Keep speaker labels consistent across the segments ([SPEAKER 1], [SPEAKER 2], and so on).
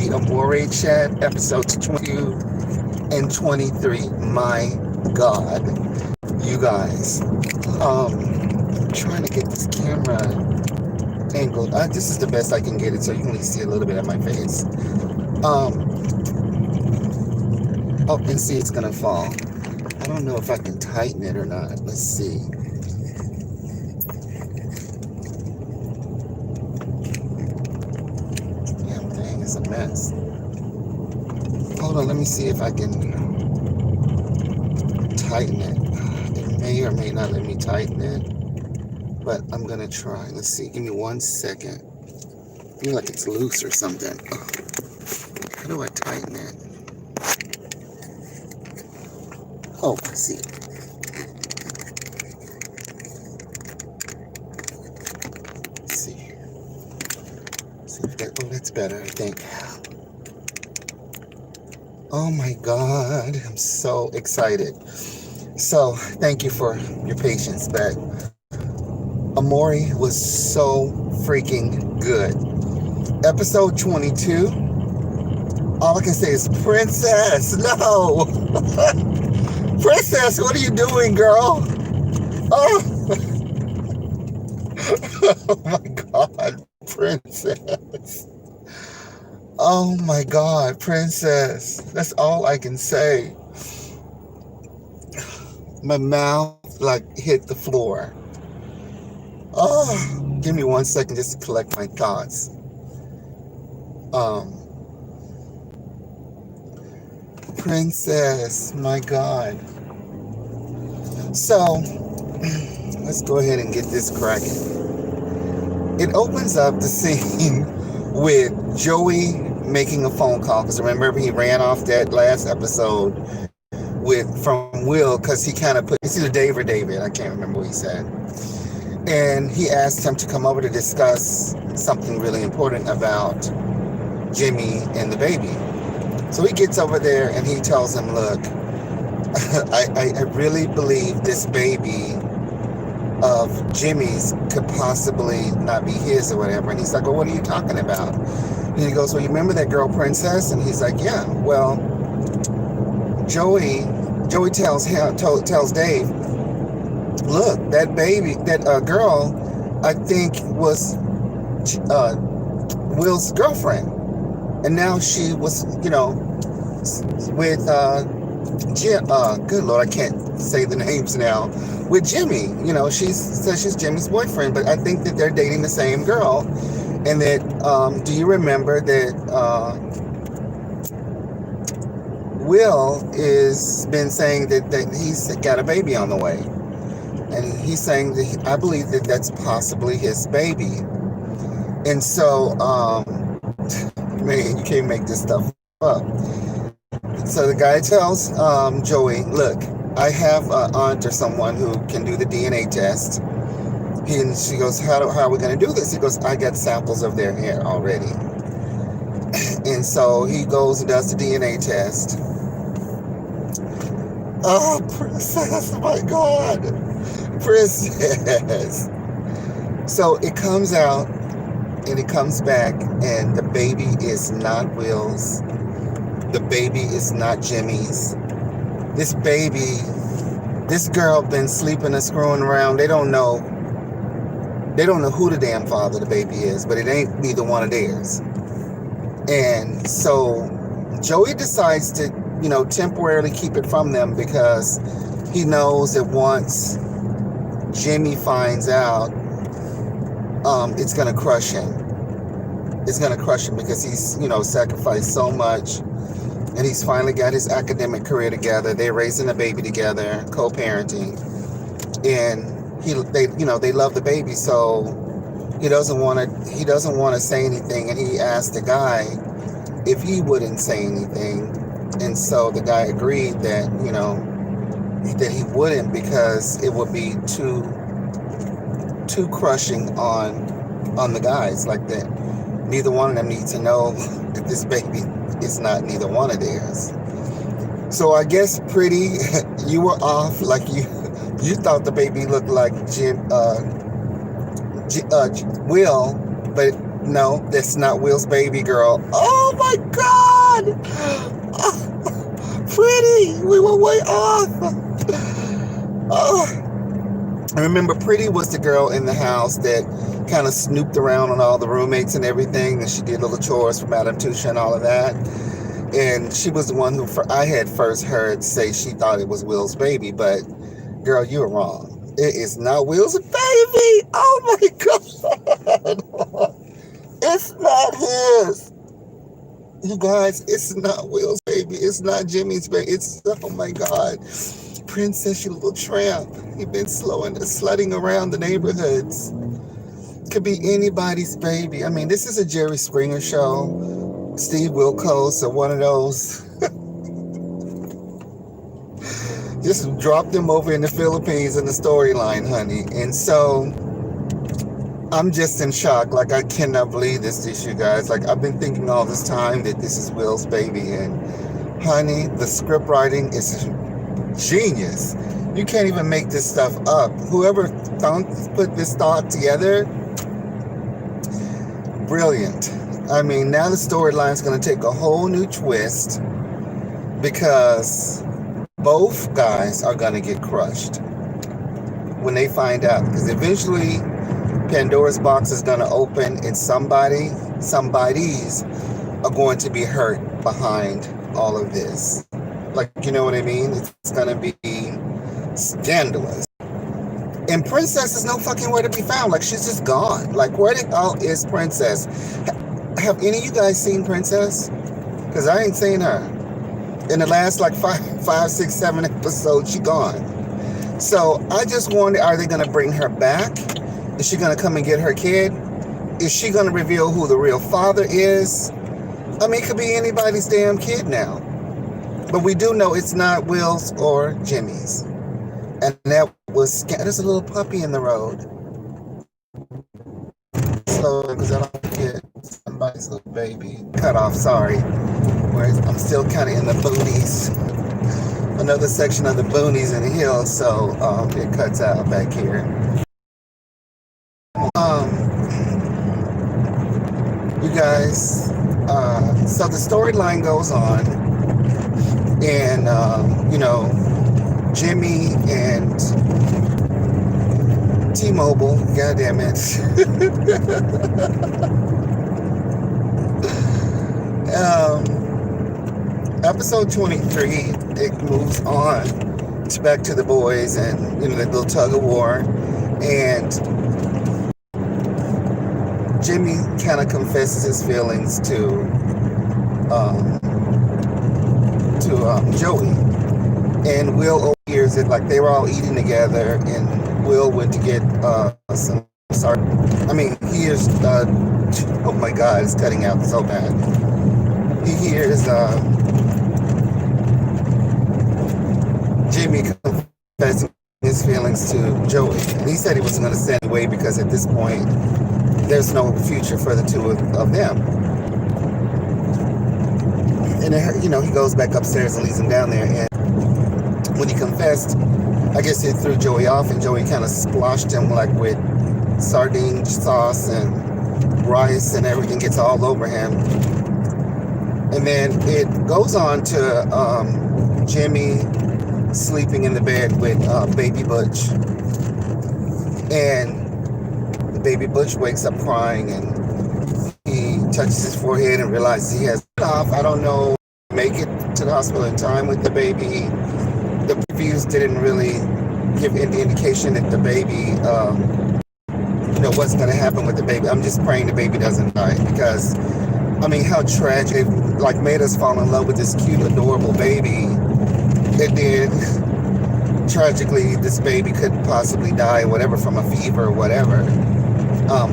[SPEAKER 1] the Amore chat, episodes 22 and 23. My God, you guys. I'm trying to get this camera angled. This is the best I can get it, so you can only see a little bit of my face. Oh, and see, it's gonna fall. I don't know if I can tighten it or not. Let's see. Damn thing, it's a mess. Hold on, let me see if I can tighten it. It may or may not let me tighten it, but I'm gonna try. Let's see, give me 1 second. I feel like it's loose or something. How do I tighten it? Oh, I see. Let's see. Oh, that's better, I think. Oh my God, I'm so excited. So, thank you for your patience, but Amore was so freaking good. Episode 22, all I can say is, Princess, no! Princess, what are you doing, girl? Oh, oh my God, Princess. Oh my God, Princess. That's all I can say. My mouth like hit the floor. Oh, give me 1 second just to collect my thoughts. Princess, my God. So, let's go ahead and get this cracking. It opens up the scene with Joey making a phone call, because remember he ran off that last episode from Will, because he kind of it's either Dave or David, I can't remember what he said, and he asked him to come over to discuss something really important about Jimmy and the baby. So he gets over there and he tells him, look, I really believe this baby of Jimmy's could possibly not be his or whatever. And he's like, well, what are you talking about? And he goes, well, you remember that girl Princess? And he's like, yeah. Well, Joey tells Dave, look, that baby, that girl, I think was Will's girlfriend. And now she was, with Jim. Good Lord, I can't say the names now. With Jimmy, she says she's Jimmy's boyfriend, but I think that they're dating the same girl. And that, do you remember that Will is been saying that he's got a baby on the way, and he's saying that I believe that that's possibly his baby. And so, man, you can't make this stuff up. So the guy tells Joey, look, I have an aunt or someone who can do the DNA test. And she goes, how are we going to do this? He goes, I got samples of their hair already. And so he goes and does the DNA test. Oh, Princess, my God. Princess. So it comes out and it comes back, and the baby is not Will's. The baby is not Jimmy's. This girl been sleeping and screwing around. They don't know who the damn father the baby is, but it ain't neither one of theirs. And so Joey decides to, temporarily keep it from them, because he knows that once Jimmy finds out, it's going to crush him. It's going to crush him because he's, sacrificed so much. And he's finally got his academic career together. They're raising a baby together, co-parenting. And they love the baby, so he doesn't want to say anything. And he asked the guy if he wouldn't say anything. And so the guy agreed that, that he wouldn't, because it would be too crushing on the guys. Like that, neither one of them need to know that this baby is not neither one of theirs. So I guess, Pretty, you were off. Like you thought the baby looked like Will, but No, that's not Will's baby girl. Oh my God! Pretty! We were way off! Oh. I remember Pretty was the girl in the house that kind of snooped around on all the roommates and everything, and she did little chores for Madame Tusha and all of that. And she was the one who I had first heard say she thought it was Will's baby, but girl, you were wrong. It is not Will's baby! Oh my God! It's not his! You guys, it's not Will's baby. It's not Jimmy's baby. It's, oh my God. Princess, you little tramp. You've been slutting around the neighborhoods. Could be anybody's baby. I mean, this is a Jerry Springer show. Steve Wilkos or one of those. Just drop them over in the Philippines in the storyline, honey. And so I'm just in shock. Like, I cannot believe this, you guys. Like, I've been thinking all this time that this is Will's baby. And honey, the script writing is genius. You can't even make this stuff up. Whoever put this thought together, brilliant. I mean, now the storyline's going to take a whole new twist because both guys are going to get crushed when they find out. Because eventually Pandora's box is going to open and somebody's are going to be hurt behind all of this. Like, you know what I mean? It's going to be scandalous. And Princess is no fucking where to be found. Like, she's just gone. Like, where the hell is Princess? Have any of you guys seen Princess? Because I ain't seen her. In the last, like, five, six, 7 episodes, she gone. So, I just wonder, are they going to bring her back? Is she going to come and get her kid? Is she going to reveal who the real father is? I mean, it could be anybody's damn kid now. But we do know it's not Will's or Jimmy's. And that was, there's a little puppy in the road. So, because I don't get somebody's little baby. Cut off, sorry. Whereas I'm still kind of in the boonies. Another section of the boonies in the hills, so it cuts out back here. You guys, so the storyline goes on. And, you know, Jimmy and T-Mobile, goddamn it. Episode 23, it moves on to back to the boys and, you know, that little tug of war. And Jimmy kind of confesses his feelings to Joey. And Will overhears it. Like, they were all eating together, and Will went to get some. Sorry, I mean, he hears. Oh my God, it's cutting out so bad. He hears Jimmy confessing his feelings to Joey, and he said he wasn't going to send away because at this point there's no future for the two of them. And, you know, he goes back upstairs and leaves him down there. And when he confessed, I guess it threw Joey off, and Joey kind of splashed him like with sardine sauce and rice, and everything gets all over him. And then it goes on to Jimmy sleeping in the bed with Baby Butch. And Baby Butch wakes up crying, and he touches his forehead and realizes he has off. I don't know, make it to the hospital in time with the baby. The previews didn't really give any indication that the baby, you know, what's going to happen with the baby. I'm just praying the baby doesn't die, because, I mean, how tragic. It, like, made us fall in love with this cute, adorable baby. And then, tragically, this baby could possibly die, whatever, from a fever or whatever.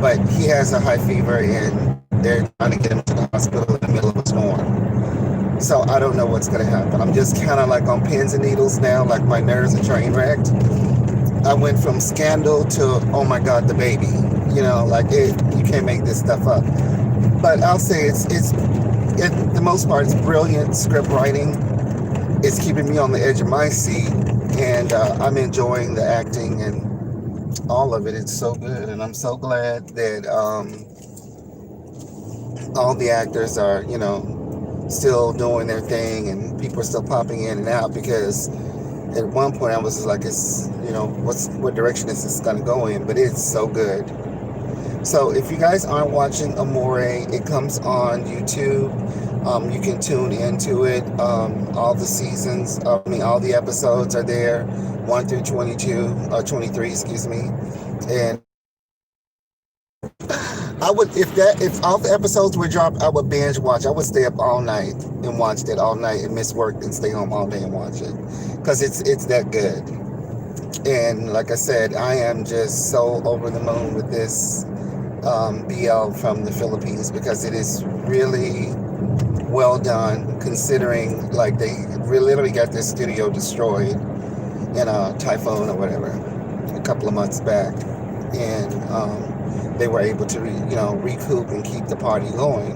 [SPEAKER 1] But he has a high fever, and they're trying to get him to the hospital in the middle of a storm. So I don't know what's going to happen. I'm just kind of like on pins and needles now, like my nerves are train wrecked. I went from scandal to, oh my God, the baby. You know, like, you can't make this stuff up. But I'll say it's the most part, it's brilliant script writing. It's keeping me on the edge of my seat, and I'm enjoying the acting and all of it. It's so good, and I'm so glad that all the actors are, still doing their thing, and people are still popping in and out, because at one point I was just like, what direction is this going to go in? But it's so good. So if you guys aren't watching Amore, it comes on YouTube. You can tune into it. All the seasons, all the episodes are there, 1 through 22, 23, excuse me. And if all the episodes were dropped, I would binge watch. I would stay up all night and watch that all night, and miss work and stay home all day and watch it, because it's that good. And like I said, I am just so over the moon with this BL from the Philippines, because it is really well done, considering like they literally got their studio destroyed in a typhoon or whatever a couple of months back, and they were able to recoup and keep the party going.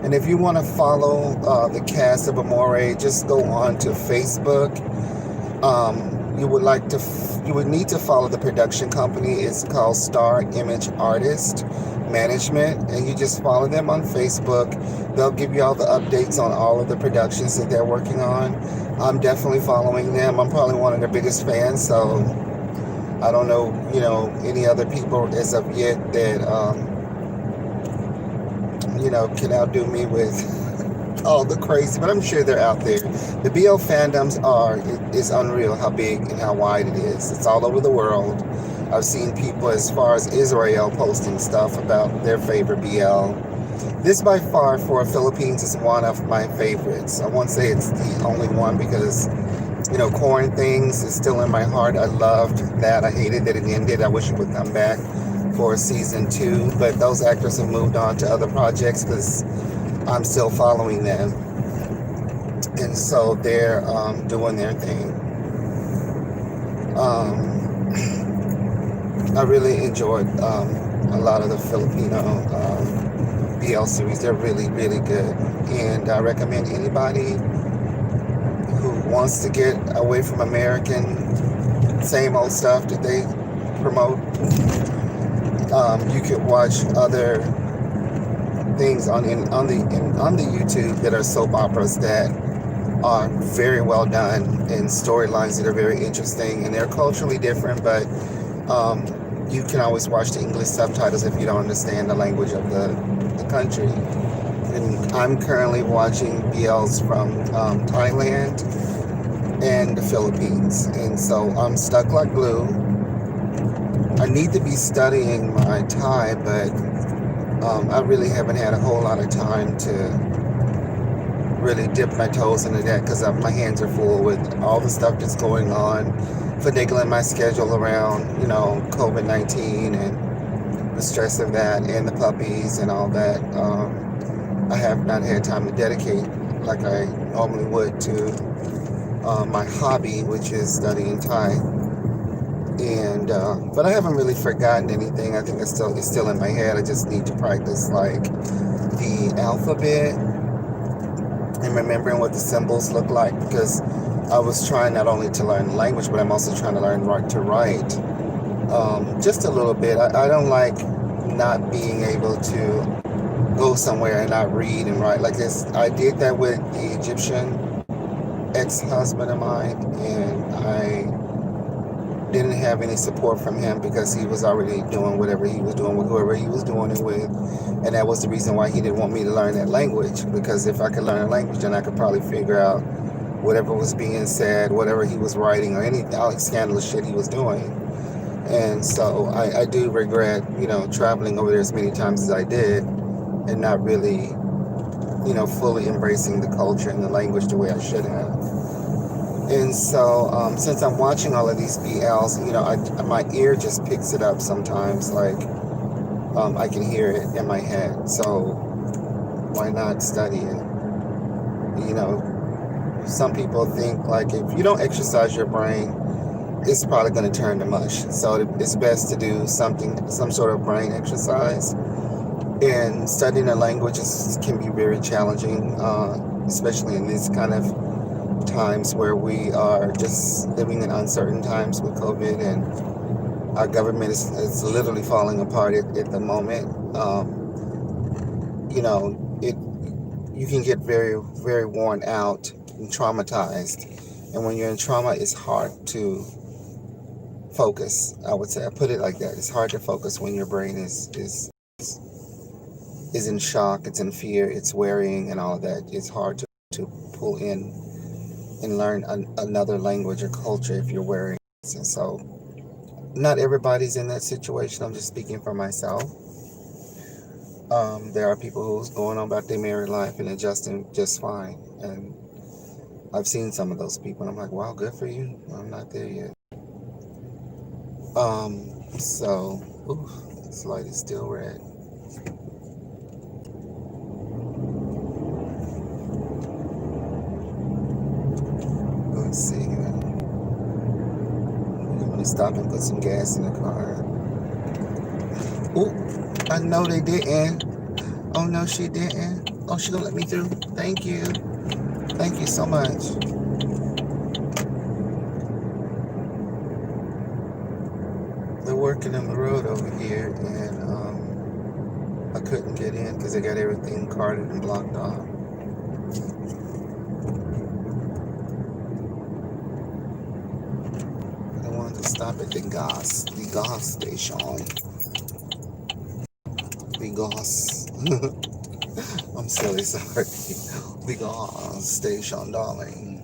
[SPEAKER 1] And if you want to follow the cast of Amore, just go on to Facebook. You would need to follow the production company. It's called Star Image Artist Management, and you just follow them on Facebook. They'll give you all the updates on all of the productions that they're working on. I'm definitely following them. I'm probably one of their biggest fans, so I don't know, any other people as of yet that, can outdo me with all the crazy, but I'm sure they're out there. The BL fandoms is unreal how big and how wide it is. It's all over the world. I've seen people as far as Israel posting stuff about their favorite BL. This by far for Philippines is one of my favorites. I won't say it's the only one, because Corn Things is still in my heart. I loved that. I hated that it ended. I wish it would come back for season 2, but those actors have moved on to other projects, because I'm still following them, and so they're doing their thing. I really enjoyed a lot of the Filipino BL series. They're really, really good, and I recommend anybody who wants to get away from American same old stuff that they promote. You could watch other things on the YouTube that are soap operas that are very well done, and storylines that are very interesting, and they're culturally different, but you can always watch the English subtitles if you don't understand the language of the country. And I'm currently watching BLs from Thailand and the Philippines, and so I'm stuck like glue. I need to be studying my Thai, but I really haven't had a whole lot of time to really dip my toes into that, because my hands are full with all the stuff that's going on, finagling my schedule around, COVID-19 and the stress of that, and the puppies and all that. I have not had time to dedicate like I normally would to my hobby, which is studying Thai. And but I haven't really forgotten anything. I think it's still in my head. I just need to practice like the alphabet and remembering what the symbols look like, because I was trying not only to learn the language, but I'm also trying to learn to write just a little bit. I don't like not being able to go somewhere and not read and write like this. I did that with the Egyptian ex-husband of mine, and I didn't have any support from him, because he was already doing whatever he was doing with whoever he was doing it with, and that was the reason why he didn't want me to learn that language, because if I could learn a language, then I could probably figure out whatever was being said, whatever he was writing, or all the scandalous shit he was doing. And so I do regret, traveling over there as many times as I did, and not really, fully embracing the culture and the language the way I should have. And so, since I'm watching all of these BLs, my ear just picks it up sometimes. Like, I can hear it in my head. So, why not study it? Some people think like if you don't exercise your brain, it's probably going to turn to mush. So it's best to do some sort of brain exercise. And studying a language can be very challenging, especially in these kind of times where we are just living in uncertain times with COVID, and our government is literally falling apart at the moment. you know, you can get very, very worn out and traumatized. And when you're in trauma, it's hard to focus. I would say I put it like that. It's hard to focus when your brain is in shock, it's in fear, it's worrying, and all of that. It's hard to pull in and learn another language or culture if you're worrying. And so, not everybody's in that situation. I'm just speaking for myself. There are people who's going on about their married life and adjusting just fine. And I've seen some of those people, and I'm like, wow, good for you. I'm not there yet. So, ooh, this light is still red. Let's see. I'm gonna stop and put some gas in the car. Ooh, I know they didn't. Oh no, she didn't. Oh, she gonna let me through. Thank you. Thank you so much. They're working on the road over here, and I couldn't get in because they got everything carted and blocked off. I wanted to stop at the gas station. The gas. I'm silly, sorry. The gas station, darling.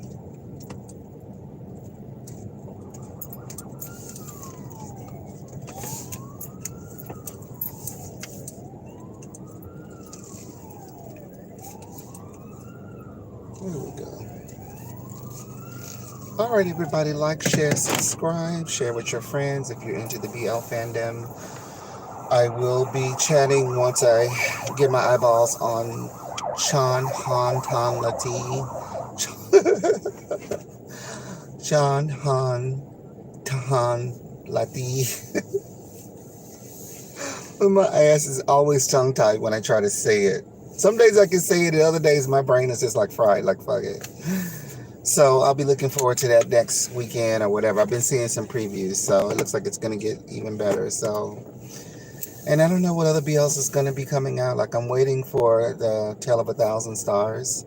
[SPEAKER 1] There we go. Alright, everybody, like, share, subscribe, share with your friends if you're into the BL fandom. I will be chatting once I get my eyeballs on Chan Han Tan Lati. Chan Han Tan Lati. My ass is always tongue tied when I try to say it. Some days I can say it, the other days my brain is just like fried, like fuck it. So I'll be looking forward to that next weekend or whatever. I've been seeing some previews, so it looks like it's going to get even better. So, and I don't know what other BLs is going to be coming out. Like I'm waiting for the Tale of 1,000 Stars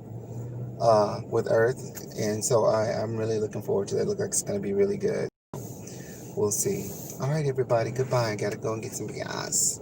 [SPEAKER 1] with Earth. And so I'm really looking forward to that. It looks like it's going to be really good. We'll see. All right, everybody. Goodbye. I got to go and get some gas.